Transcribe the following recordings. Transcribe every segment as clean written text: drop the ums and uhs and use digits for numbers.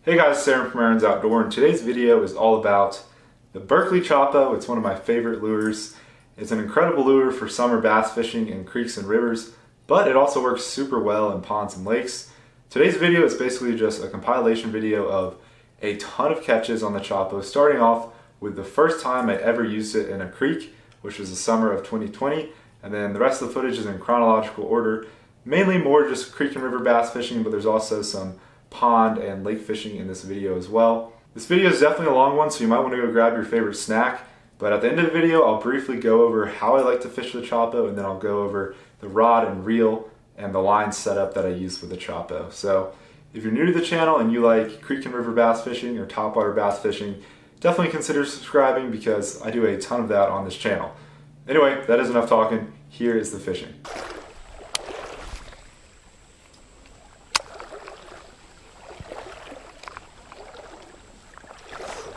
Hey guys, it's Aaron from Aaron's Outdoor, and today's video is all about the Berkley Choppo. It's one of my favorite lures. It's an incredible lure for summer bass fishing in creeks and rivers, but it also works super well in ponds and lakes. Today's video is basically just a compilation video of a ton of catches on the Choppo, starting off with the first time I ever used it in a creek, which was the summer of 2020, and then the rest of the footage is in chronological order, mainly more just creek and river bass fishing, but there's also some pond and lake fishing in this video as well. This video is definitely a long one, so you might want to go grab your favorite snack, but at the end of the video I'll briefly go over how I like to fish the Choppo, and then I'll go over the rod and reel and the line setup that I use for the Choppo. So if you're new to the channel and you like creek and river bass fishing or topwater bass fishing, definitely consider subscribing because I do a ton of that on this channel. Anyway, that is enough talking. Here is the fishing.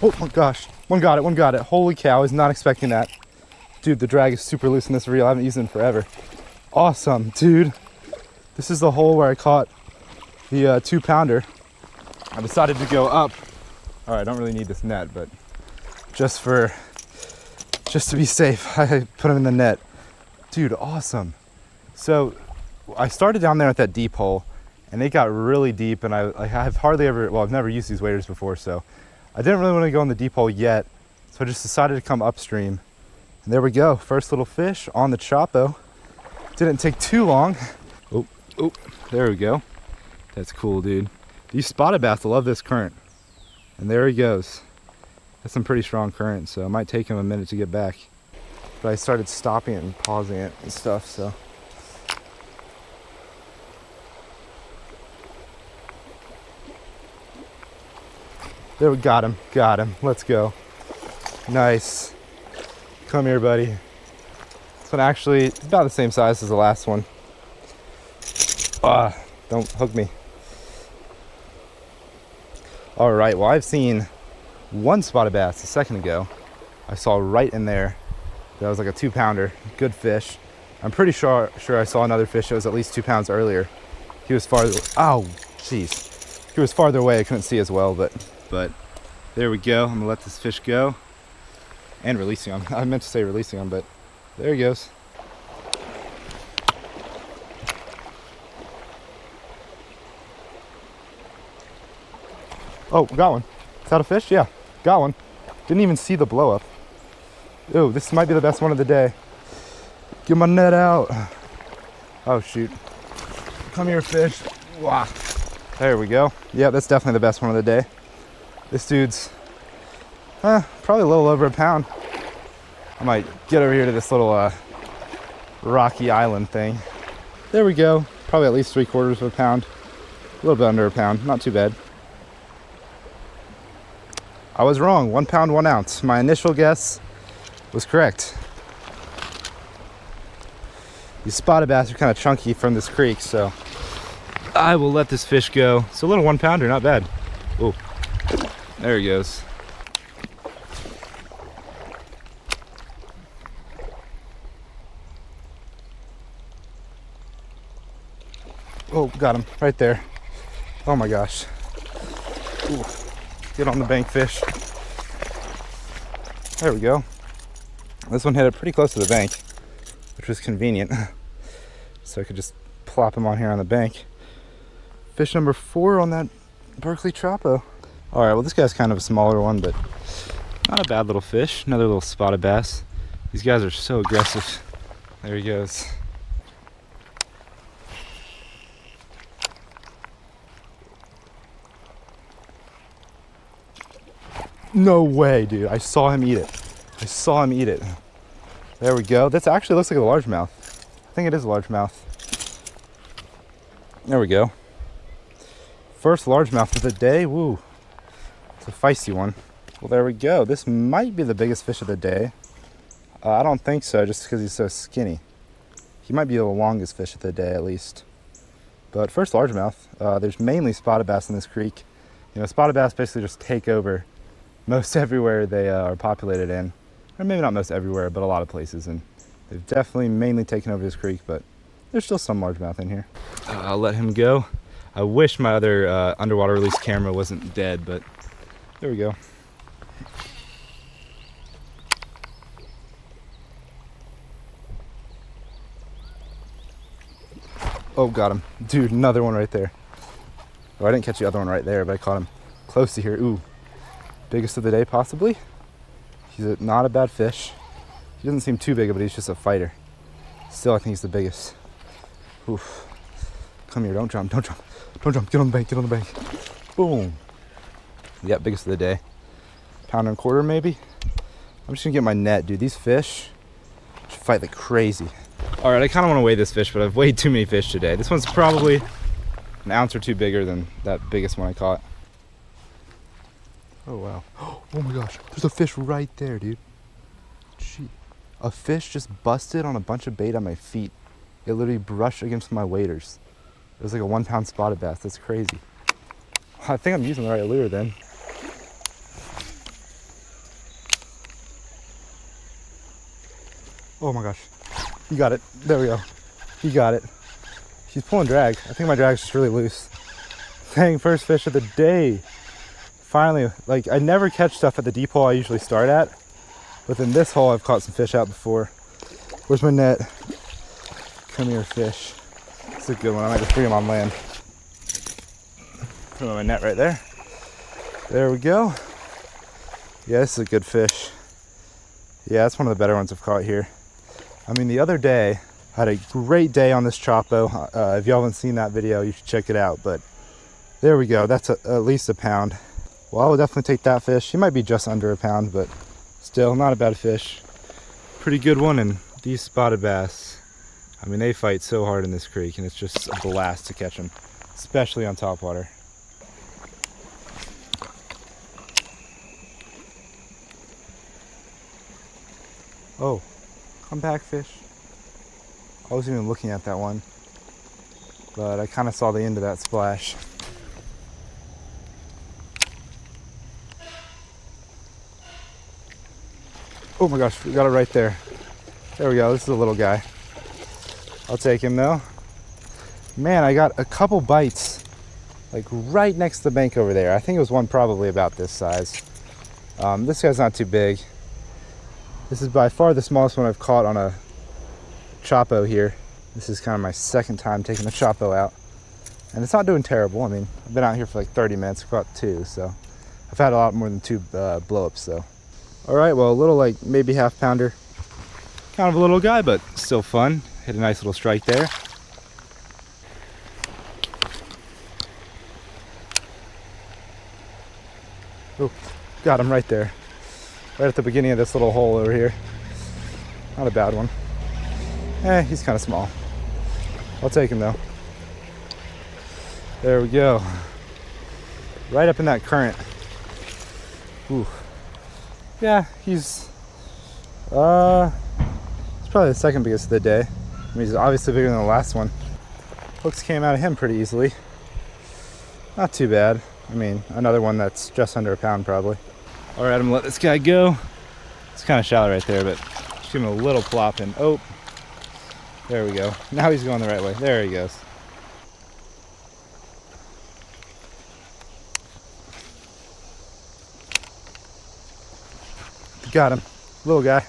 Oh my gosh, one got it. Holy cow, I was not expecting that. Dude, the drag is super loose in this reel. I haven't used it in forever. Awesome, dude. This is the hole where I caught the 2-pounder. I decided to go up. All right, I don't really need this net, but just to be safe, I put him in the net. Dude, awesome. So I started down there at that deep hole, and it got really deep, and I've hardly ever, well, I've never used these waders before, so I didn't really want to go in the deep hole yet, so I just decided to come upstream. And there we go, first little fish on the Choppo. Didn't take too long. Oh, there we go. That's cool, dude. These spotted bass love this current. And there he goes. That's some pretty strong current, so it might take him a minute to get back. But I started stopping it and pausing it and stuff, so. There we got him, let's go. Nice. Come here, buddy. This one actually, it's about the same size as the last one. Don't hook me. All right, well, I've seen one spotted bass a second ago. I saw right in there. That was like a 2-pounder, good fish. I'm pretty sure I saw another fish that was at least 2 pounds earlier. He was farther, oh, jeez. He was farther away, I couldn't see as well, but there we go. I'm gonna let this fish go. And releasing him. I meant to say releasing him, but there he goes. Oh, got one. Is that a fish? Yeah, got one. Didn't even see the blow up. Ooh, this might be the best one of the day. Get my net out. Oh shoot. Come here, fish. Wow. There we go. Yeah, that's definitely the best one of the day. This dude's probably a little over a pound. I might get over here to this little rocky island thing. There we go. Probably at least 3/4 of a pound. A little bit under a pound. Not too bad. I was wrong. 1 pound, 1 ounce. My initial guess was correct. These spotted bass are kind of chunky from this creek, so I will let this fish go. It's a little 1-pounder, not bad. Oh, there he goes. Oh, got him right there. Oh my gosh. Ooh. Get on the bank, fish. There we go. This one hit it pretty close to the bank, which was convenient. So I could just plop him on here on the bank. Fish number 4 on that Berkley Choppo. All right, well, this guy's kind of a smaller one, but not a bad little fish. Another little spotted bass. These guys are so aggressive. There he goes. No way, dude. I saw him eat it. There we go. This actually looks like a largemouth. I think it is a largemouth. There we go. First largemouth of the day. Woo. It's a feisty one. Well, there we go. This might be the biggest fish of the day. I don't think so, just because he's so skinny. He might be the longest fish of the day, at least. But first largemouth. There's mainly spotted bass in this creek. You know, spotted bass basically just take over most everywhere they are populated in. Or maybe not most everywhere, but a lot of places. And they've definitely mainly taken over this creek, but there's still some largemouth in here. I'll let him go. I wish my other underwater release camera wasn't dead, but there we go. Oh, got him. Dude, another one right there. Oh, I didn't catch the other one right there, but I caught him close to here. Ooh, biggest of the day possibly. He's not a bad fish. He doesn't seem too big, but he's just a fighter. Still, I think he's the biggest. Oof. Come here, don't jump, don't jump. Don't jump, get on the bank, get on the bank. Boom. Yeah, biggest of the day. Pound and a quarter maybe. I'm just gonna get my net, dude. These fish should fight like crazy. All right, I kind of want to weigh this fish, but I've weighed too many fish today. This one's probably an ounce or two bigger than that biggest one I caught. Oh, wow. Oh my gosh, there's a fish right there, dude. Gee. A fish just busted on a bunch of bait on my feet. It literally brushed against my waders. It was like a 1 pound spotted bass. That's crazy. I think I'm using the right lure then. Oh my gosh. You got it. There we go. You got it. She's pulling drag. I think my drag's just really loose. Dang, first fish of the day. Finally, like I never catch stuff at the deep hole I usually start at. But in this hole I've caught some fish out before. Where's my net? Come here, fish. It's a good one. I might just bring him on land. Put him on my net right there. There we go. Yeah, this is a good fish. Yeah, that's one of the better ones I've caught here. I mean, the other day, I had a great day on this Choppo. If y'all haven't seen that video, you should check it out. But there we go. That's at least a pound. Well, I will definitely take that fish. He might be just under a pound, but still not a bad fish. Pretty good one. And these spotted bass, I mean, they fight so hard in this creek, and it's just a blast to catch them, especially on topwater. Oh, come back, fish. I wasn't even looking at that one, but I kind of saw the end of that splash. Oh my gosh, we got it right there. There we go, this is a little guy. I'll take him though. Man, I got a couple bites like right next to the bank over there. I think it was one probably about this size. This guy's not too big. This is by far the smallest one I've caught on a Choppo here. This is kind of my second time taking the Choppo out. And it's not doing terrible. I mean, I've been out here for like 30 minutes, caught 2, so I've had a lot more than 2 blow-ups though. All right, well, a little like maybe half pounder. Kind of a little guy, but still fun. Hit a nice little strike there. Oh, got him right there. Right at the beginning of this little hole over here. Not a bad one. He's kind of small. I'll take him though. There we go. Right up in that current. Ooh. Yeah, he's probably the second biggest of the day. I mean, he's obviously bigger than the last one. Hooks came out of him pretty easily. Not too bad. I mean, another one that's just under a pound probably. All right, I'm gonna let this guy go. It's kind of shallow right there, but just give him a little plop and oh, there we go. Now he's going the right way. There he goes. Got him, little guy,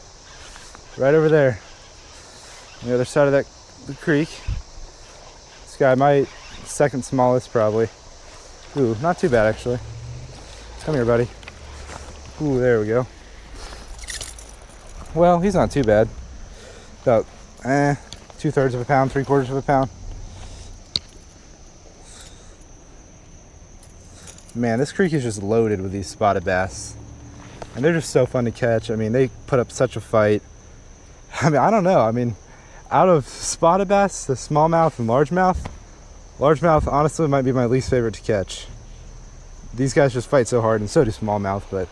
right over there. On the other side of the creek. This guy might second smallest probably. Ooh, not too bad actually. Come here, buddy. Ooh, there we go. Well, he's not too bad. About 2/3 of a pound, 3/4 of a pound. Man, this creek is just loaded with these spotted bass. And they're just so fun to catch. I mean, they put up such a fight. I mean, I don't know. I mean, out of spotted bass, the smallmouth and largemouth honestly might be my least favorite to catch. These guys just fight so hard, and so do smallmouth, but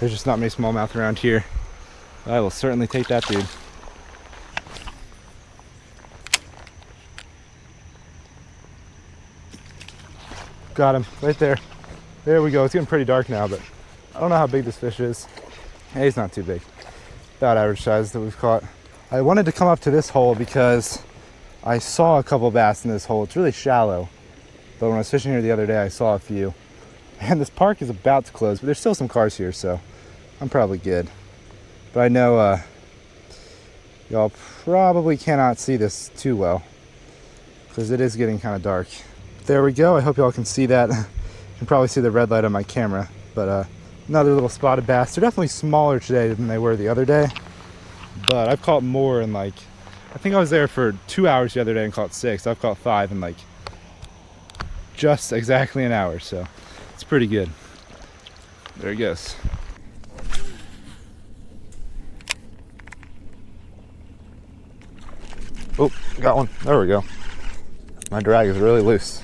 there's just not many smallmouth around here. I will certainly take that dude. Got him right there. There we go. It's getting pretty dark now, but I don't know how big this fish is. Hey, he's not too big. About average size that we've caught. I wanted to come up to this hole because I saw a couple bass in this hole. It's really shallow. But when I was fishing here the other day, I saw a few. And this park is about to close, but there's still some cars here, so I'm probably good. But I know y'all probably cannot see this too well because it is getting kind of dark. There we go. I hope y'all can see that. You can probably see the red light on my camera. But another little spotted bass. They're definitely smaller today than they were the other day. But I've caught more in like, I think I was there for 2 hours the other day and caught 6. I've caught 5 in like just exactly an hour, so it's pretty good. There he goes. Oh, got one. There we go. My drag is really loose.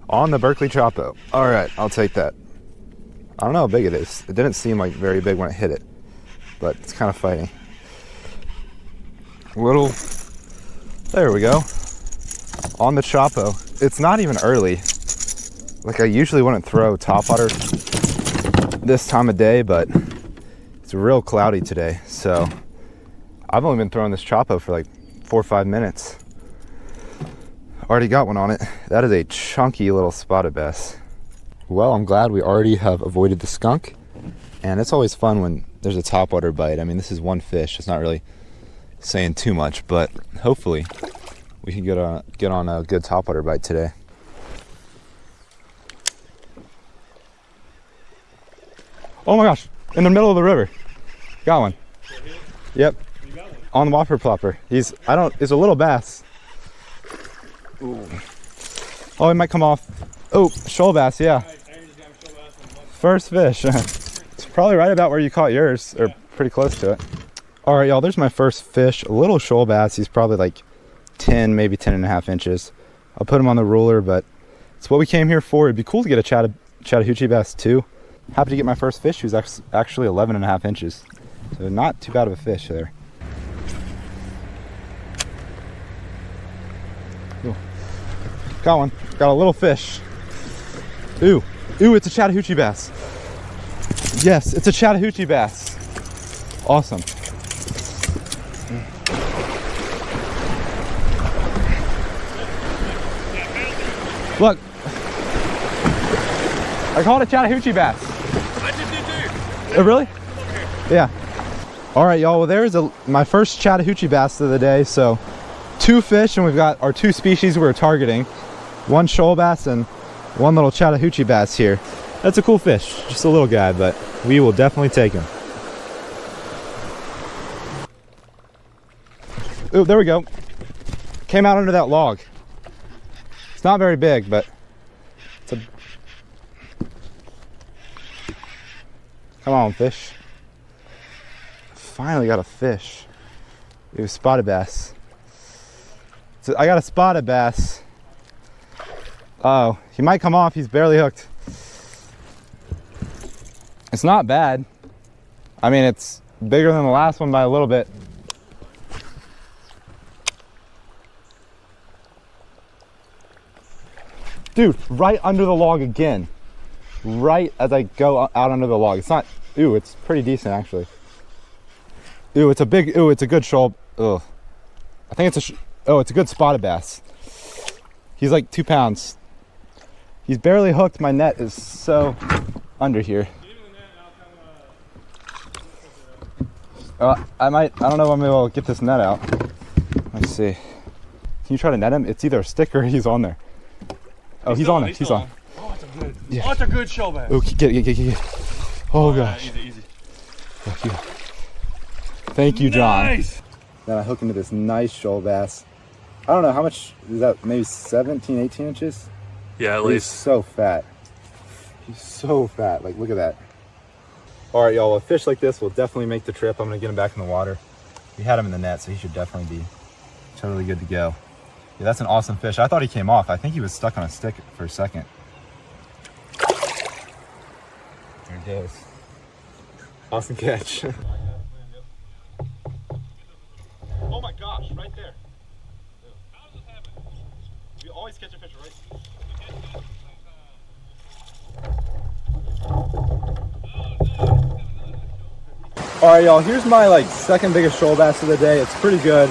On the Berkley Choppo. All right, I'll take that. I don't know how big it is. It didn't seem like very big when it hit it, but it's kind of fighting. Little, there we go. On the Choppo. It's not even early. Like I usually wouldn't throw topwater this time of day, but it's real cloudy today. So I've only been throwing this Choppo for like 4 or 5 minutes. Already got one on it. That is a chunky little spotted bass. Well, I'm glad we already have avoided the skunk. And it's always fun when there's a topwater bite. I mean, this is one fish. It's not really saying too much, but hopefully we can get on a good topwater bite today. Oh my gosh, in the middle of the river. Got one. Yep. You got one? On the whopper plopper. It's a little bass. Ooh. Oh, it might come off. Oh, shoal bass, yeah. First fish. It's probably right about where you caught yours, or pretty close to it. All right, y'all, there's my first fish. A little shoal bass. He's probably like 10, maybe 10.5 inches. I'll put him on the ruler, but it's what we came here for. It'd be cool to get a Chattahoochee bass too. Happy to get my first fish who's actually 11.5 inches. So not too bad of a fish there. Ooh. Got one. Got a little fish. Ooh. Ooh, it's a Chattahoochee bass. Yes, it's a Chattahoochee bass. Awesome. Look. I caught a Chattahoochee bass. I just did too. Oh, really? Yeah. All right, y'all. Well, there's my first Chattahoochee bass of the day. So 2 fish, and we've got our 2 species we're targeting. 1 shoal bass and 1 little Chattahoochee bass here. That's a cool fish. Just a little guy, but we will definitely take him. Oh, there we go. Came out under that log. It's not very big, but it's a... Come on, fish. Finally got a fish. It was spotted bass. So I got a spotted bass. Oh, he might come off. He's barely hooked. It's not bad. I mean, it's bigger than the last one by a little bit. Dude, right under the log again. Right as I go out under the log. It's not, ooh, it's pretty decent actually. Ooh, it's a big, ooh, it's a good shoal. Ugh. I think it's it's a good spotted bass. He's like 2 pounds. He's barely hooked. My net is so under here. I don't know if I'm able to get this net out. Let's see. Can you try to net him? It's either a stick or he's on there. Oh, he's on it. He's on. Oh, it's a good. Yeah. Oh, it's a good shoal bass. Oh, get. Oh gosh. Easy. Thank you, John. Nice. Then I hook into this nice shoal bass. I don't know how much is that, maybe 17, 18 inches? Yeah, at He's least. so fat. He's so fat. Like, look at that. All right, y'all. A fish like this will definitely make the trip. I'm gonna get him back in the water. We had him in the net, so he should definitely be totally good to go. Yeah, that's an awesome fish. I thought he came off. I think he was stuck on a stick for a second. There he goes. Awesome catch. Oh my gosh, right there. How does this happen? We always catch a fish right. All right, y'all, here's my second biggest shoal bass of the day. It's pretty good.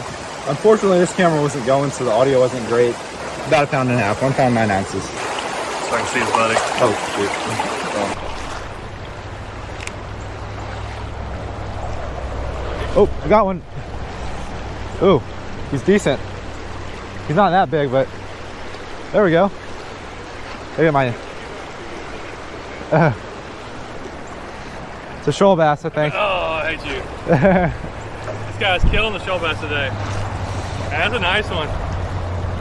Unfortunately, this camera wasn't going, so the audio wasn't great. About 1.5 pounds, 1 pound 9 ounces. so I can see his buddy. Oh, I got one. Ooh, he's decent. He's not that big, but there we go. Look at my. It's a shoal bass, I think. Oh, I hate you. This guy's killing the shoal bass today. That's a nice one.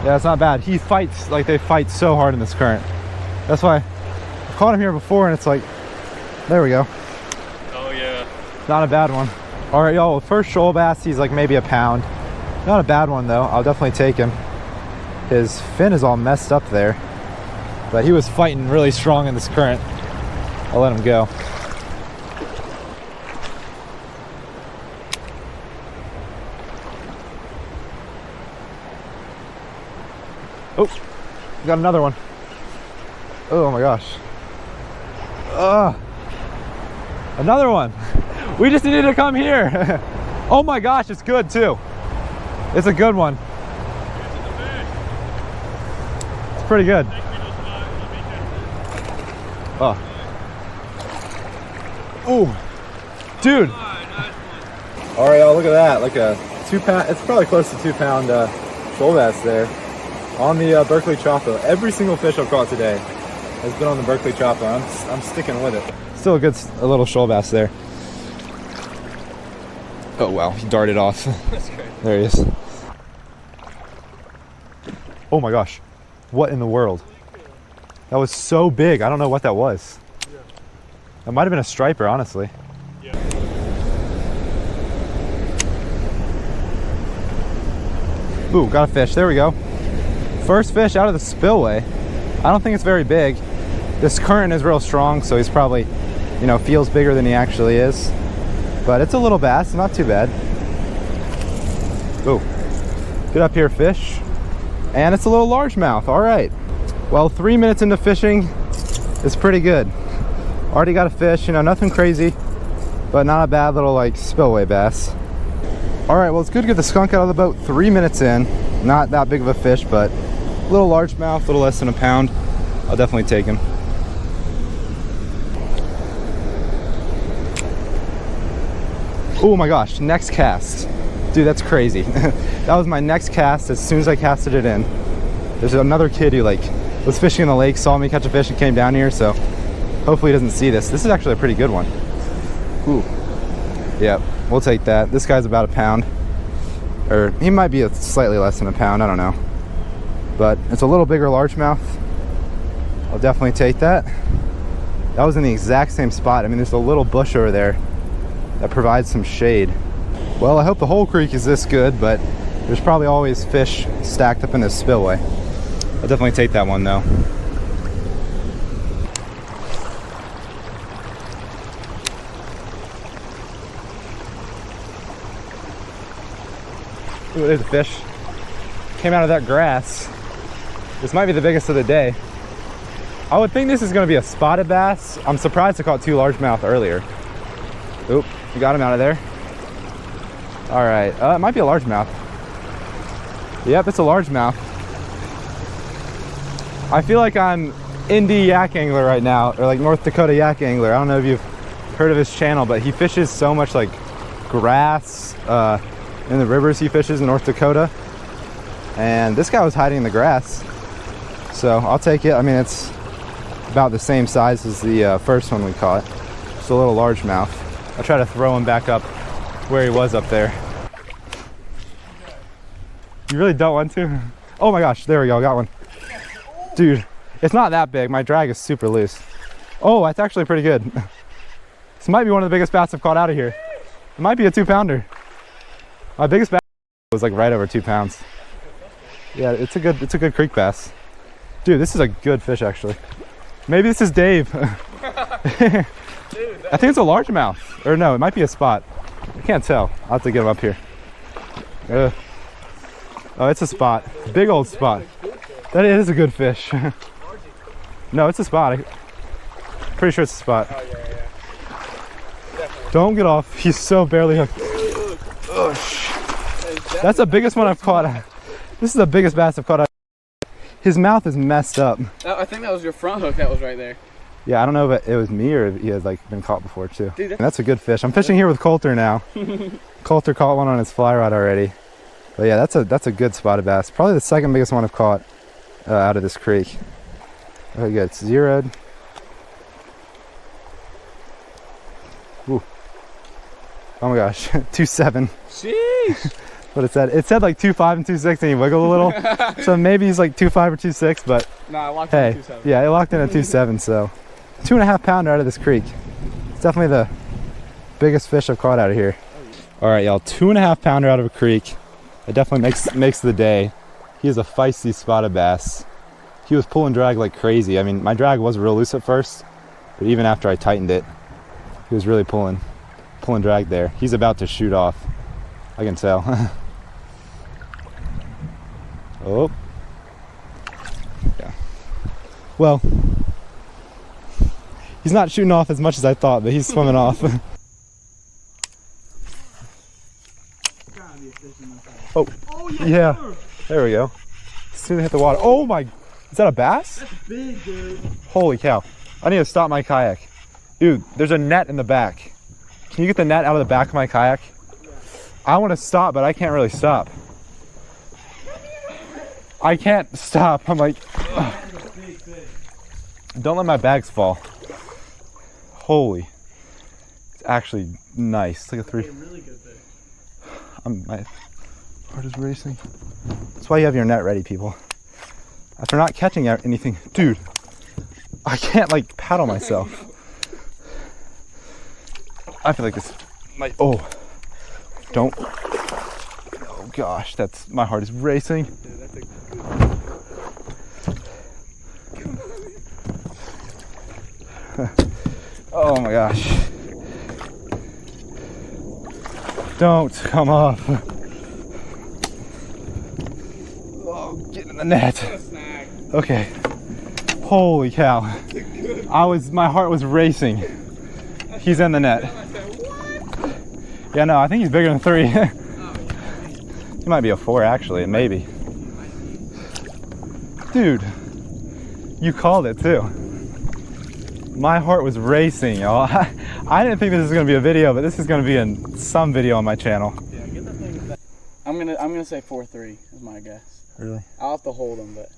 Yeah, it's not bad. He fights, like they fight so hard in this current. That's why I've caught him here before and it's like, there we go. Oh yeah. Not a bad one. All right, y'all, first shoal bass, he's like maybe a pound. Not a bad one though, I'll definitely take him. His fin is all messed up there, but he was fighting really strong in this current. I'll let him go. Oh, got another one. Oh my gosh. Another one. We just needed to come here. Oh my gosh, it's good too. It's a good one. It's pretty good. Oh. Ooh, dude. All right, y'all, look at that. Like a 2 pound, it's probably close to 2 pound shoal bass there. On the Berkley Choppo. Every single fish I've caught today has been on the Berkley Choppo. I'm sticking with it. Still a little shoal bass there. Oh wow, he darted off. That's great. There he is. Oh my gosh, what in the world? That was so big. I don't know what that was. Yeah. That might have been a striper, honestly. Yeah. Ooh, got a fish. There we go. First fish out of the spillway. I don't think it's very big. This current is real strong, so he's probably, you know, feels bigger than he actually is. But it's a little bass, not too bad. Ooh, get up here, fish. And it's a little largemouth, all right. Well, 3 minutes into fishing is pretty good. Already got a fish, you know, nothing crazy, but not a bad little like spillway bass. All right, well, it's good to get the skunk out of the boat 3 minutes in. Not that big of a fish, but a little largemouth, a little less than a pound. I'll definitely take him. Oh my gosh, next cast. Dude, that's crazy. That was my next cast as soon as I casted it in. There's another kid who like was fishing in the lake, saw me catch a fish and came down here, so hopefully he doesn't see this. This is actually a pretty good one. Ooh, yep, we'll take that. This guy's about a pound. Or he might be slightly less than a pound, I don't know. But it's a little bigger largemouth. I'll definitely take that. That was in the exact same spot. I mean, there's a little bush over there that provides some shade. Well, I hope the whole creek is this good, but there's probably always fish stacked up in this spillway. I'll definitely take that one though. Ooh, there's a fish. Came out of that grass. This might be the biggest of the day. I would think this is gonna be a spotted bass. I'm surprised I caught 2 largemouth earlier. Oop, we got him out of there. All right, it might be a largemouth. Yep, it's a largemouth. I feel like I'm indie yak angler right now, or like North Dakota yak angler. I don't know if you've heard of his channel, but he fishes so much like grass in the rivers he fishes in North Dakota. And this guy was hiding in the grass. So I'll take it. I mean, it's about the same size as the first one we caught. Just a little largemouth. I'll try to throw him back up where he was up there. You really don't want to? Oh my gosh, there we go, got one. Dude, it's not that big. My drag is super loose. Oh, that's actually pretty good. This might be one of the biggest bass I've caught out of here. It might be a 2-pounder. My biggest bass was like right over 2 pounds. Yeah, it's a good creek bass. Dude, this is a good fish actually. Maybe this is Dave. I think it's a largemouth. Or no, it might be a spot. I can't tell. I'll have to get him up here. Oh, it's a spot. Big old spot. That is a good fish. No, it's a spot. Pretty sure it's a spot. Don't get off. He's so barely hooked. That's the biggest one I've caught. This is the biggest bass I've caught. His mouth is messed up. I think that was your front hook that was right there. Yeah, I don't know if it was me or if he had like been caught before too. Dude, that's a good fish. I'm fishing here with Coulter now. Coulter caught one on his fly rod already. But yeah, that's a good spotted bass. Probably the second biggest one I've caught out of this creek. Okay, good. It's zeroed. Ooh. Oh my gosh, 2.7. Sheesh. What it said? It said like 2.5 and 2.6 and he wiggled a little. So maybe he's like 2.5 or 2.6, but Nah, I locked hey, in at 2.7. yeah, it locked in at 2.7, so 2.5 pounder out of this creek. It's definitely the biggest fish I've caught out of here. All right, y'all, 2.5 pounder out of a creek. It definitely makes the day. He is a feisty spotted bass. He was pulling drag like crazy. I mean, my drag was real loose at first, but even after I tightened it, he was really pulling drag there. He's about to shoot off. I can tell. Oh. Yeah. Well, he's not shooting off as much as I thought, but he's swimming off. Oh, yeah. There we go. As soon as I hit the water. Oh my, is that a bass? That's big, dude. Holy cow. I need to stop my kayak. Dude, there's a net in the back. Can you get the net out of the back of my kayak? Yeah. I want to stop, but I can't really stop. I can't stop. I'm like, ugh. Don't let my bags fall. Holy. It's actually nice. It's like a 3. Really good fish. My heart is racing. That's why you have your net ready, people. After not catching anything, dude, I can't like paddle myself. I feel like this might, oh, don't. Oh gosh, my heart is racing. Dude, that's a good. Oh my gosh. Don't come off. Oh, get in the net. Okay. Holy cow. My heart was racing. He's in the net. Yeah, no, I think he's bigger than 3. He might be a 4 actually, maybe. Dude, you called it too. My heart was racing, y'all. I didn't think this was gonna be a video, but this is gonna be in some video on my channel. Yeah, get that thing back. I'm gonna say 4.3 is my guess. Really? I'll have to hold him, but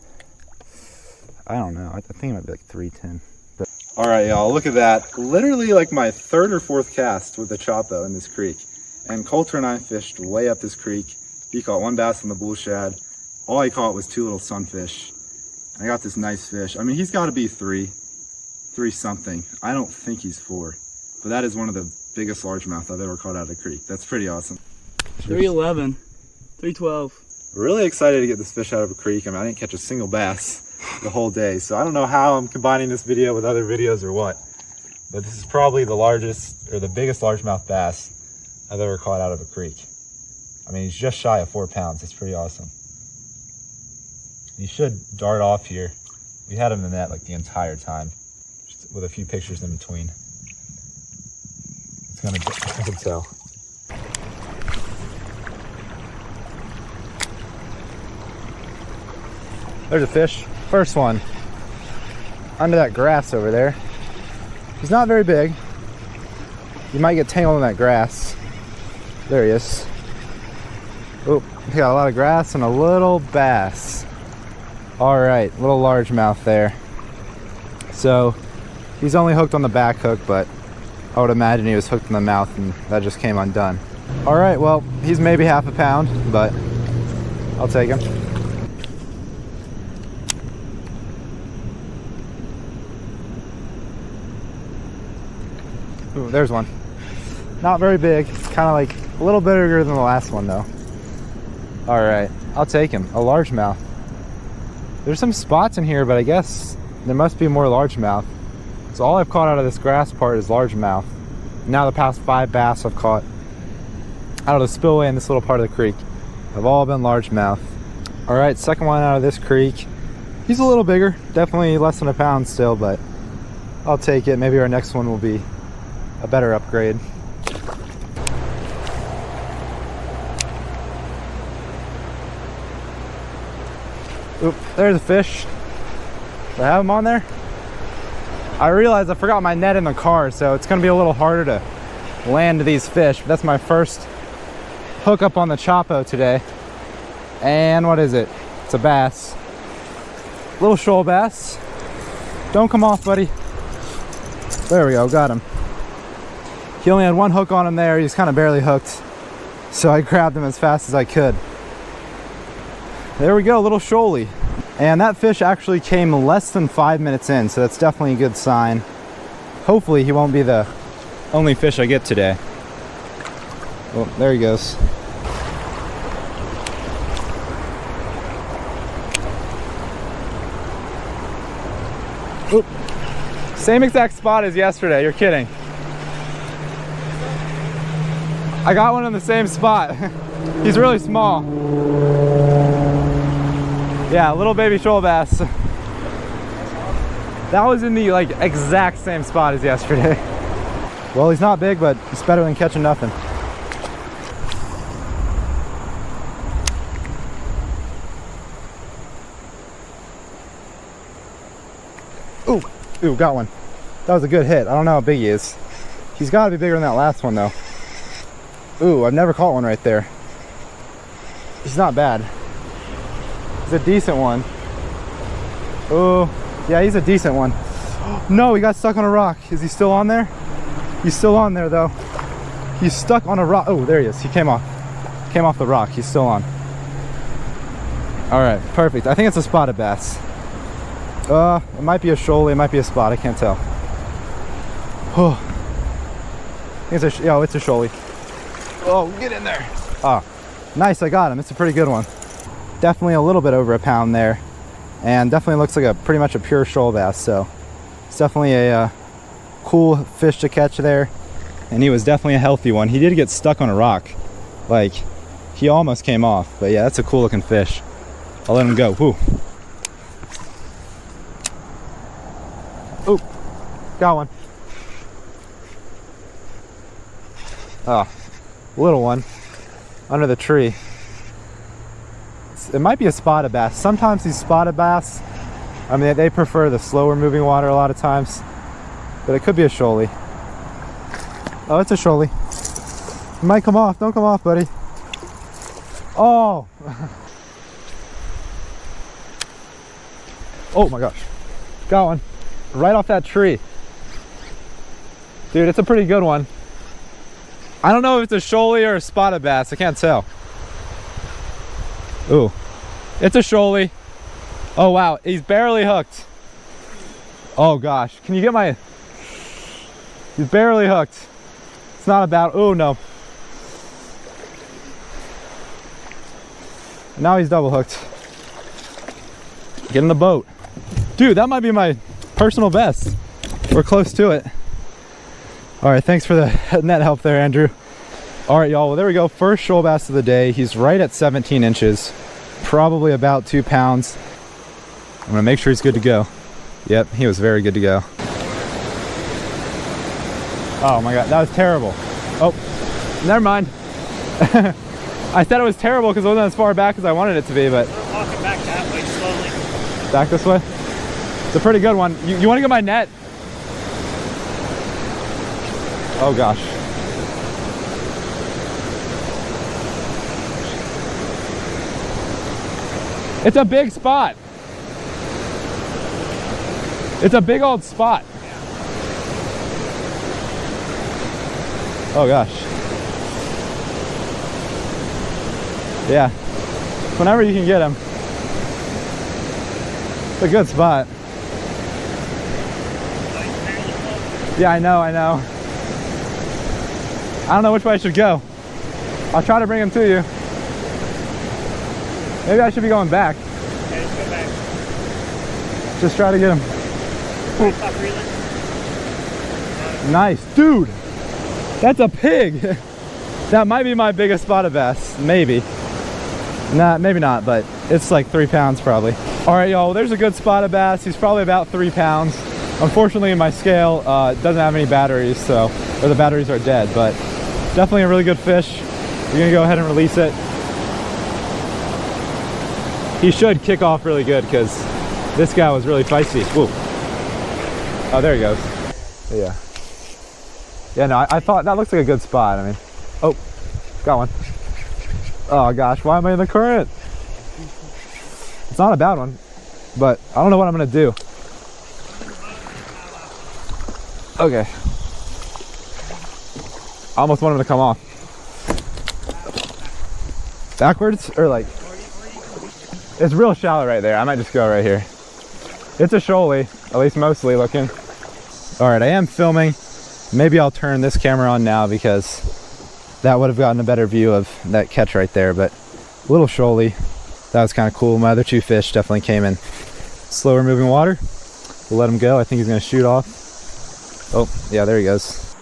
I don't know. I think it might be like 310. But all right, y'all, look at that. Literally like my 3rd or 4th cast with the Choppo in this creek. And Coulter and I fished way up this creek. He caught 1 bass on the bull shad. All I caught was 2 little sunfish. I got this nice fish. I mean, he's got to be 3 something. I don't think he's 4, but that is one of the biggest largemouth I've ever caught out of a creek. That's pretty awesome. 3.11, 3.12. Really excited to get this fish out of a creek. I mean, I didn't catch a single bass the whole day, so I don't know how I'm combining this video with other videos or what, but this is probably the largest or the biggest largemouth bass I've ever caught out of a creek. I mean, he's just shy of 4 pounds. It's pretty awesome. He should dart off here. We had him in the net like the entire time, just with a few pictures in between. It's gonna, I can tell. There's a fish. First one. Under that grass over there. He's not very big. You might get tangled in that grass. There he is. Oh, he got a lot of grass and a little bass. All right, little largemouth there. So he's only hooked on the back hook, but I would imagine he was hooked in the mouth and that just came undone. All right, well, he's maybe half a pound, but I'll take him. Ooh, there's one. Not very big. It's kind of like a little bigger than the last one though. All right, I'll take him. A largemouth. There's some spots in here, but I guess there must be more largemouth. So all I've caught out of this grass part is largemouth. Now the past 5 bass I've caught out of the spillway in this little part of the creek have all been largemouth. All right, second one out of this creek. He's a little bigger, definitely less than a pound still, but I'll take it. Maybe our next one will be a better upgrade. Oop, there's a fish. Do I have him on there? I realized I forgot my net in the car, so it's gonna be a little harder to land these fish. But that's my first hookup on the Choppo today. And what is it? It's a bass. Little shoal bass. Don't come off, buddy. There we go, got him. He only had one hook on him there. He's kind of barely hooked. So I grabbed him as fast as I could. There we go, little shoaly. And that fish actually came less than 5 minutes in, so that's definitely a good sign. Hopefully he won't be the only fish I get today. Well, there he goes. Oop. Same exact spot as yesterday, you're kidding. I got one in the same spot. He's really small. Yeah, little baby shoal bass. That was in the like exact same spot as yesterday. Well, he's not big, but it's better than catching nothing. Ooh, ooh, got one. That was a good hit. I don't know how big he is. He's got to be bigger than that last one though. Ooh, I've never caught one right there. He's not bad. He's a decent one. Oh, yeah, he's a decent one. No, he got stuck on a rock. Is he still on there? He's still on there though. He's stuck on a rock. Oh, there he is. He came off. Came off the rock. He's still on. All right, perfect. I think it's a spotted bass. It might be a shoaly. It might be a spot. I can't tell. Oh, it's a shoaly. Oh, get in there. Oh, nice. I got him. It's a pretty good one. Definitely a little bit over a pound there, and definitely looks like pretty much a pure shoal bass. So it's definitely a cool fish to catch there, and he was definitely a healthy one. He did get stuck on a rock, like he almost came off, but yeah, that's a cool looking fish. I'll let him go. Whoo. Oh, got one. Oh, little one under the tree. It might be a spotted bass. Sometimes these spotted bass, I mean, they prefer the slower moving water a lot of times, but it could be a shoaly. Oh, it's a shoaly. It might come off. Don't come off, buddy. Oh. Oh my gosh. Got one. Right off that tree. Dude, it's a pretty good one. I don't know if it's a shoaly or a spotted bass. I can't tell. Ooh, it's a shoaly. Oh wow, he's barely hooked. Oh gosh, can you get my... He's barely hooked. It's not about... Oh no. Now he's double hooked. Get in the boat. Dude, that might be my personal best. We're close to it. All right, thanks for the net help there, Andrew. All right, y'all, well, there we go. First shoal bass of the day. He's right at 17 inches, probably about 2 pounds. I'm gonna make sure he's good to go. Yep, he was very good to go. Oh my God, that was terrible. Oh, never mind. I said it was terrible because it wasn't as far back as I wanted it to be, but... We're walking back that way slowly. Back this way? It's a pretty good one. You want to get my net? Oh gosh. It's a big spot. It's a big old spot. Oh gosh. Yeah. Whenever you can get him. It's a good spot. Yeah, I know. I don't know which way I should go. I'll try to bring him to you. Maybe I should be going back. Okay, let's go back. Just try to get him. Stop reeling. Nice, dude. That's a pig. That might be my biggest spotted bass. Maybe. Nah, maybe not, but it's like 3 pounds probably. All right, y'all, there's a good spotted bass. He's probably about 3 pounds. Unfortunately, my scale doesn't have any batteries, so, or the batteries are dead, but definitely a really good fish. We're gonna go ahead and release it. he should kick off really good because this guy was really feisty. Whoa. Oh, there he goes. Yeah. Yeah, no, I thought that looks like a good spot. I mean, oh, got one. Oh gosh, why am I in the current? It's not a bad one, but I don't know what I'm gonna do. Okay. I almost want him to come off. Backwards or like? It's real shallow right there. I might just go right here. It's a shoalie, at least mostly looking. All right, I am filming. Maybe I'll turn this camera on now because that would have gotten a better view of that catch right there, but little shoalie. That was kind of cool. My other two fish definitely came in slower moving water. We'll let him go. I think he's gonna shoot off. Oh, yeah, there he goes.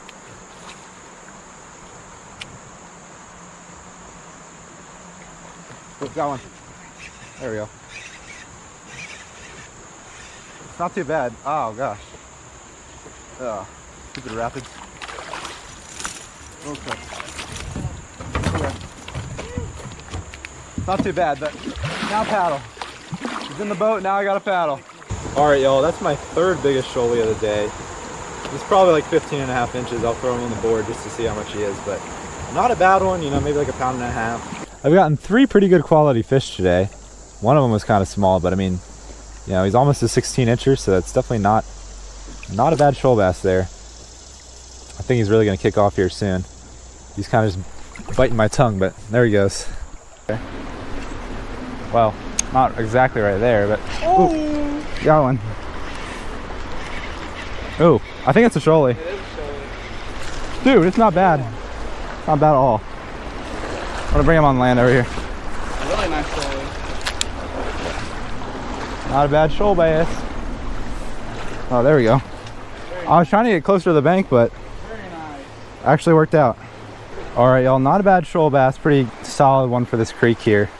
Oh, got one. There we go. It's not too bad. Oh gosh. Oh, stupid rapids. Okay. Not too bad, but now paddle. He's in the boat, now I gotta paddle. All right, y'all, that's my third biggest shoalie of the day. He's probably like 15.5 inches. I'll throw him on the board just to see how much he is, but not a bad one, you know, maybe like 1.5 pounds. I've gotten 3 pretty good quality fish today. One of them was kind of small, but I mean, you know, he's almost a 16 incher, so that's definitely not a bad shoal bass there. I think he's really gonna kick off here soon. He's kind of just biting my tongue, but there he goes. Okay. Well, not exactly right there, but ooh, got one. Ooh, I think it's a shoalie. It is a shoalie. Dude, it's not bad. Not bad at all. I'm gonna bring him on land over here. Really nice shoalie. Not a bad shoal bass. Oh, there we go. I was trying to get closer to the bank, but Very nice. actually worked out. All right, y'all, not a bad shoal bass. Pretty solid one for this creek here.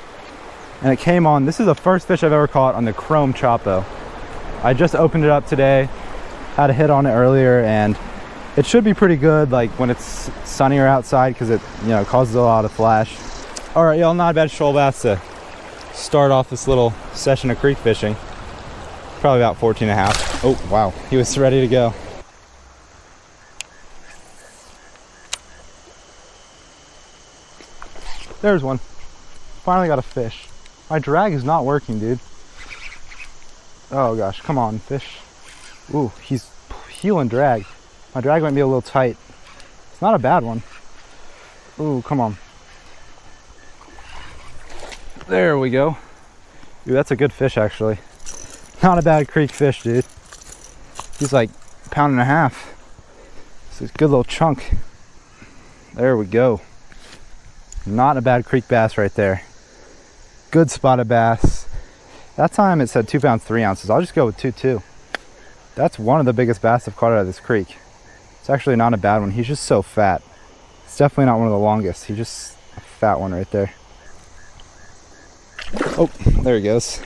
And it came on, this is the first fish I've ever caught on the Berkley Choppo. I just opened it up today, had a hit on it earlier, and it should be pretty good like when it's sunnier outside because it, you know, causes a lot of flash. All right, y'all, not a bad shoal bass to start off this little session of creek fishing. Probably about 14.5. Oh, wow, he was ready to go. There's one. Finally got a fish. My drag is not working, dude. Oh gosh, come on, fish. Ooh, he's heeling drag. My drag might be a little tight. It's not a bad one. Ooh, come on. There we go. Dude, that's a good fish actually. Not a bad creek fish, dude. He's like 1.5 pounds. It's a good little chunk. There we go. Not a bad creek bass right there. Good spotted bass. That time it said 2 pounds 3 ounces. I'll just go with 2.2. That's one of the biggest bass I've caught out of this creek. It's actually not a bad one. He's just so fat. It's definitely not one of the longest. He's just a fat one right there. Oh, there he goes.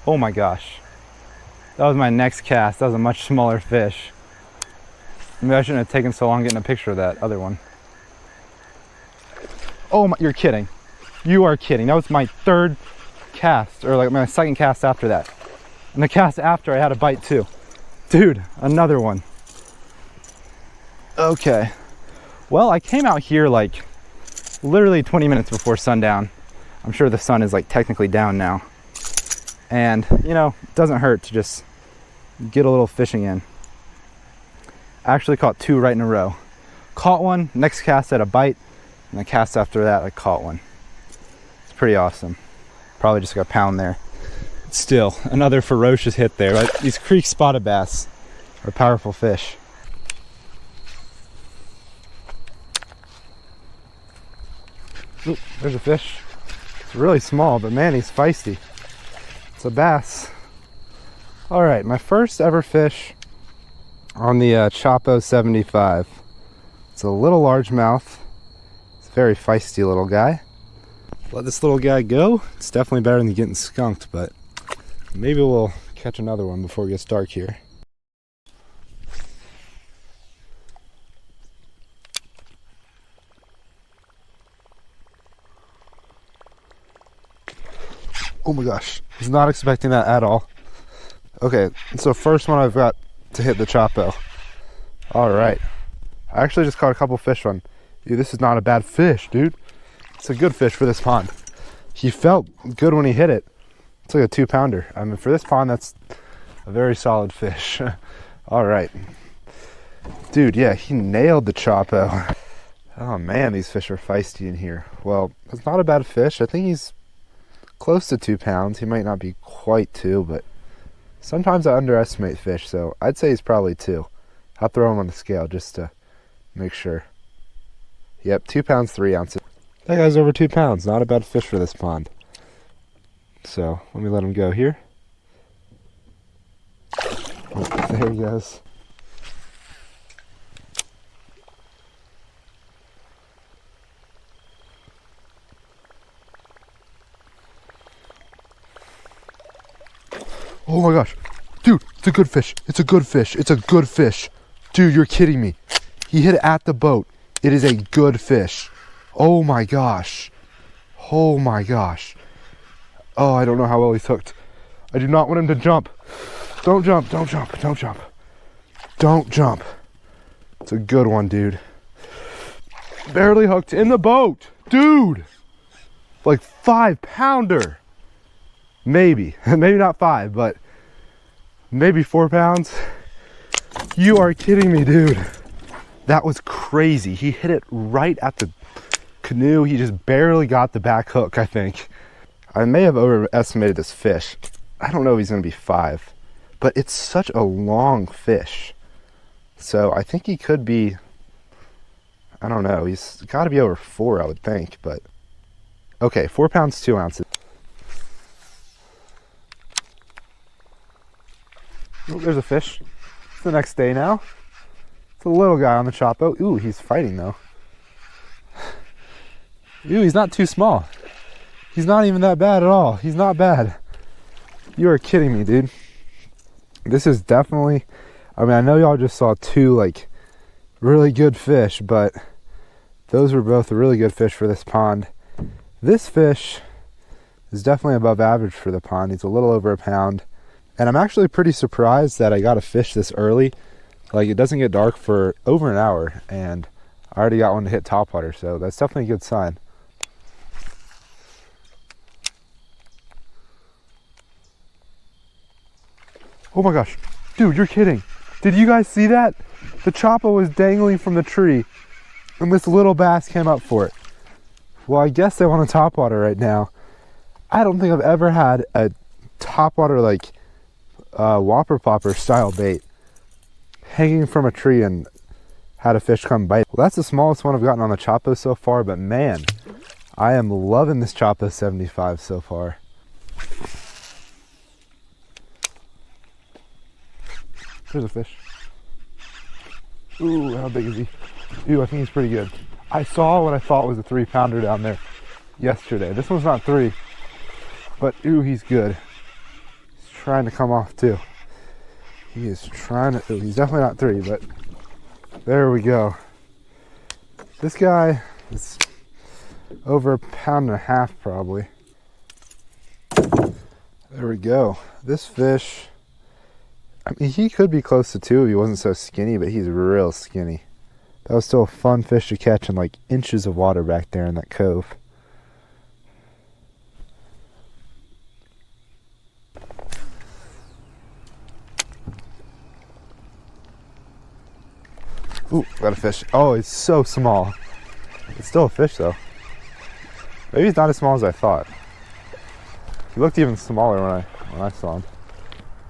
Oh my gosh. That was my next cast. That was a much smaller fish. Maybe I shouldn't have taken so long getting a picture of that other one. Oh my, you're kidding. You are kidding. That was my third cast, or like my second cast after that. And the cast after I had a bite too. Dude, another one. Okay. Well, I came out here like literally 20 minutes before sundown. I'm sure the sun is like technically down now. And, you know, it doesn't hurt to just get a little fishing in. I actually caught 2 right in a row. Caught one, next cast had a bite, and the cast after that I caught one. It's pretty awesome. Probably just got a pound there. Still, another ferocious hit there. Like, these creek spotted bass are powerful fish. Ooh, there's a fish. It's really small, but man, he's feisty. It's a bass. All right, my first ever fish on the Choppo 75. It's a little largemouth. It's a very feisty little guy. Let this little guy go. It's definitely better than getting skunked, but maybe we'll catch another one before it gets dark here. Oh my gosh, was not expecting that at all. Okay, so first one I've got to hit the Choppo. All right, I actually just caught a couple fish on. Dude, this is not a bad fish, dude. It's a good fish for this pond. He felt good when he hit it. It's like a 2-pounder. I mean, for this pond, that's a very solid fish. All right. Dude, yeah, he nailed the Choppo. Oh man, these fish are feisty in here. Well, it's not a bad fish. I think he's close to 2 pounds. He might not be quite 2, but sometimes I underestimate fish, so I'd say he's probably 2. I'll throw him on the scale just to make sure. Yep, 2 pounds, 3 ounces. That guy's over 2 pounds. Not a bad fish for this pond. So, let me let him go here. Oh, there he goes. Oh my gosh. Dude, it's a good fish. It's a good fish. It's a good fish. Dude, you're kidding me. He hit it at the boat. It is a good fish. Oh my gosh. Oh my gosh. Oh, I don't know how well he's hooked. I do not want him to jump. Don't jump, don't jump, don't jump. Don't jump. It's a good one, dude. Barely hooked in the boat. Dude. Like 5-pounder. Maybe. Maybe not 5, but maybe 4 pounds. You are kidding me, dude. That was crazy. He hit it right at the canoe. He just barely got the back hook, I think. I may have overestimated this fish. I don't know if he's going to be 5, but it's such a long fish. So I think he could be, I don't know, he's got to be over 4, I would think, but okay, 4 pounds, 2 ounces. Oh, there's a fish. It's the next day now. It's a little guy on the Choppo. Ooh, he's fighting though. Ooh, he's not too small. He's not even that bad at all. He's not bad. You are kidding me, dude. This is definitely, I mean, I know y'all just saw 2 like really good fish, but those were both really good fish for this pond. This fish is definitely above average for the pond. He's a little over 1 pound. And I'm actually pretty surprised that I got a fish this early. Like, it doesn't get dark for over an hour, and I already got one to hit topwater, so that's definitely a good sign. Oh my gosh, dude, you're kidding. Did you guys see that? The Choppo was dangling from the tree, and this little bass came up for it. Well, I guess they want a topwater right now. I don't think I've ever had a topwater like whopper popper style bait hanging from a tree and had a fish come bite. Well, that's the smallest one I've gotten on the Choppo so far, but man, I am loving this Choppo 75 so far. There's a fish. Ooh, how big is he? Ooh, I think he's pretty good. I saw what I thought was a 3-pounder down there yesterday. This one's not 3, but ooh, he's good. He's trying to come off too. He is trying to, ooh, he's definitely not 3, but there we go. This guy is over 1.5 pounds probably. There we go. This fish, I mean, he could be close to 2 if he wasn't so skinny, but he's real skinny. That was still a fun fish to catch in like inches of water back there in that cove. Ooh, got a fish. Oh, it's so small. It's still a fish though. Maybe it's not as small as I thought. He looked even smaller when I saw him.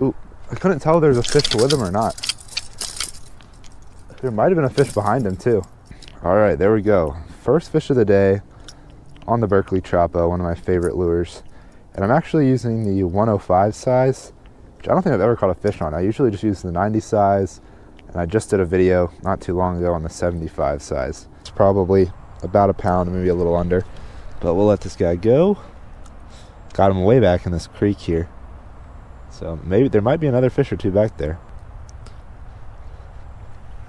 Ooh, I couldn't tell if there was a fish with him or not. There might have been a fish behind him too. All right, there we go. First fish of the day on the Berkley Choppo, one of my favorite lures. And I'm actually using the 105 size, which I don't think I've ever caught a fish on. I usually just use the 90 size, and I just did a video not too long ago on the 75 size. It's probably about 1 pound, maybe a little under, but we'll let this guy go. Got him way back in this creek here. So maybe there might be another fish or 2 back there.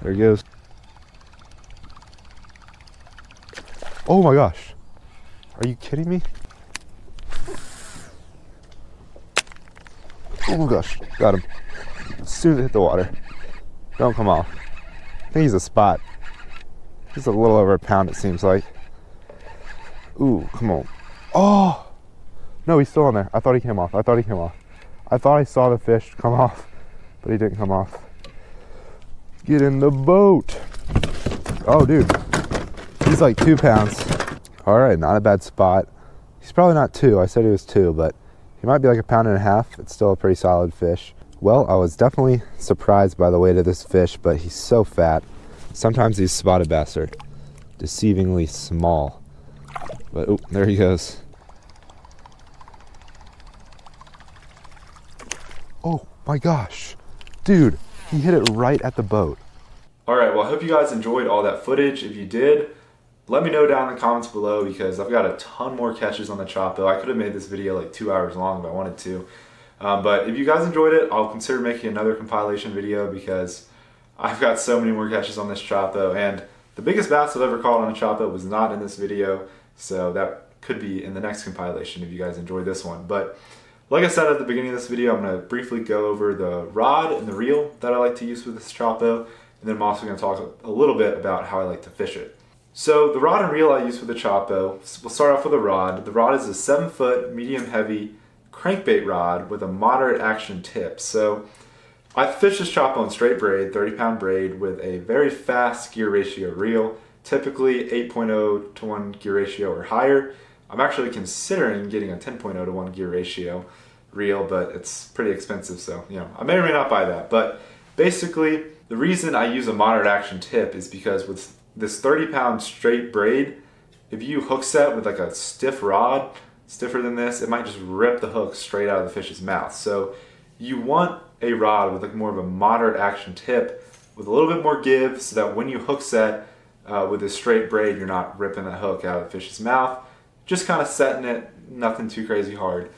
There he goes. Oh my gosh. Are you kidding me? Oh my gosh, got him. As soon as it hit the water. Don't come off. I think he's a spot. He's a little over a pound, it seems like. Ooh, come on. Oh! No, he's still on there. I thought he came off. I thought I saw the fish come off, but he didn't come off. Get in the boat. Oh, dude. He's like 2 pounds. All right, not a bad spot. He's probably not 2. I said he was 2, but he might be like 1.5 pounds. It's still a pretty solid fish. Well, I was definitely surprised by the weight of this fish, but he's so fat. Sometimes these spotted bass are deceivingly small. But, oh, there he goes. Oh my gosh. Dude, he hit it right at the boat. Alright, well I hope you guys enjoyed all that footage. If you did, let me know down in the comments below because I've got a ton more catches on the Choppo. I could have made this video like 2 hours long if I wanted to. But if you guys enjoyed it, I'll consider making another compilation video because I've got so many more catches on this Choppo. And the biggest bass I've ever caught on a Choppo was not in this video. So that could be in the next compilation if you guys enjoyed this one. But like I said at the beginning of this video, I'm going to briefly go over the rod and the reel that I like to use with this Choppo. And then I'm also going to talk a little bit about how I like to fish it. So the rod and reel I use with the Choppo, we'll start off with the rod. The rod is a 7-foot medium heavy crankbait rod with a moderate action tip. So I fish this Choppo on straight braid, 30-pound braid with a very fast gear ratio reel, typically 8.0 to 1 gear ratio or higher. I'm actually considering getting a 10.0 to 1 gear ratio reel, but it's pretty expensive, so I may or may not buy that. But basically, the reason I use a moderate action tip is because with this 30-pound straight braid, if you hook set with like a stiff rod, stiffer than this, it might just rip the hook straight out of the fish's mouth. So you want a rod with like more of a moderate action tip with a little bit more give so that when you hook set with this straight braid, you're not ripping the hook out of the fish's mouth, just kind of setting it, nothing too crazy hard.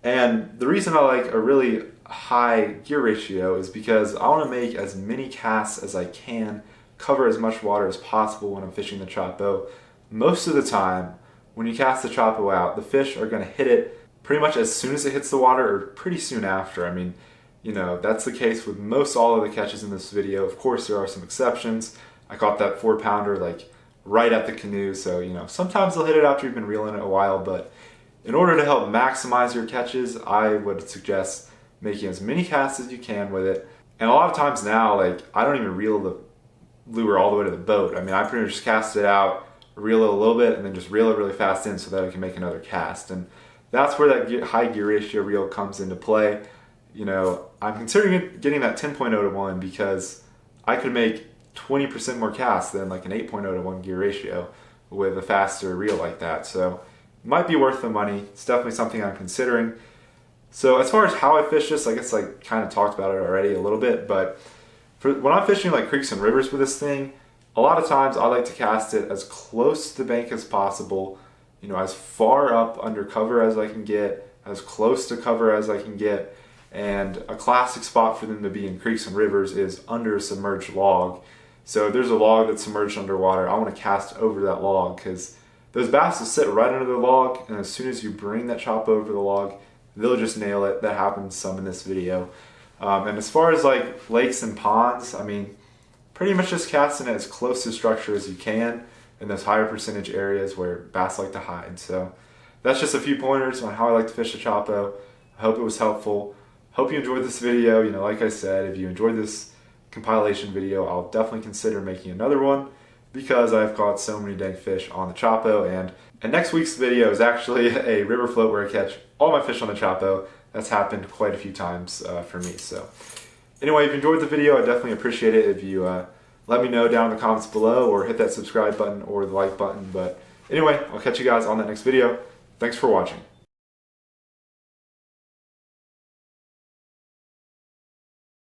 And the reason I like a really high gear ratio is because I want to make as many casts as I can, cover as much water as possible when I'm fishing the Choppo. Most of the time, when you cast the Choppo out, the fish are going to hit it pretty much as soon as it hits the water or pretty soon after. I mean, that's the case with most all of the catches in this video. Of course, there are some exceptions. I caught that 4-pounder like right at the canoe, so sometimes they'll hit it after you've been reeling it a while, but in order to help maximize your catches, I would suggest making as many casts as you can with it. And a lot of times now, like, I don't even reel the lure all the way to the boat. I mean, I pretty much just cast it out, reel it a little bit, and then just reel it really fast in so that I can make another cast. And that's where that high gear ratio reel comes into play. I'm considering getting that 10.0 to 1 because I could make 20% more casts than like an 8.0 to 1 gear ratio with a faster reel like that. So it might be worth the money. It's definitely something I'm considering. So as far as how I fish this, I guess I kind of talked about it already a little bit, but when I'm fishing like creeks and rivers with this thing, a lot of times I like to cast it as close to the bank as possible, as far up under cover as I can get, as close to cover as I can get. And a classic spot for them to be in creeks and rivers is under a submerged log. So if there's a log that's submerged underwater, I want to cast over that log because those bass will sit right under the log, and as soon as you bring that Choppo over the log, they'll just nail it. That happens some in this video. And as far as like lakes and ponds, I mean, pretty much just casting it as close to structure as you can in those higher percentage areas where bass like to hide. So that's just a few pointers on how I like to fish a Choppo. I hope it was helpful. Hope you enjoyed this video. Like I said, if you enjoyed this compilation video, I'll definitely consider making another one because I've caught so many dang fish on the Choppo. And next week's video is actually a river float where I catch all my fish on the Choppo. That's happened quite a few times for me. So anyway, if you enjoyed the video, I definitely appreciate it if you let me know down in the comments below or hit that subscribe button or the like button. But anyway, I'll catch you guys on that next video. Thanks for watching.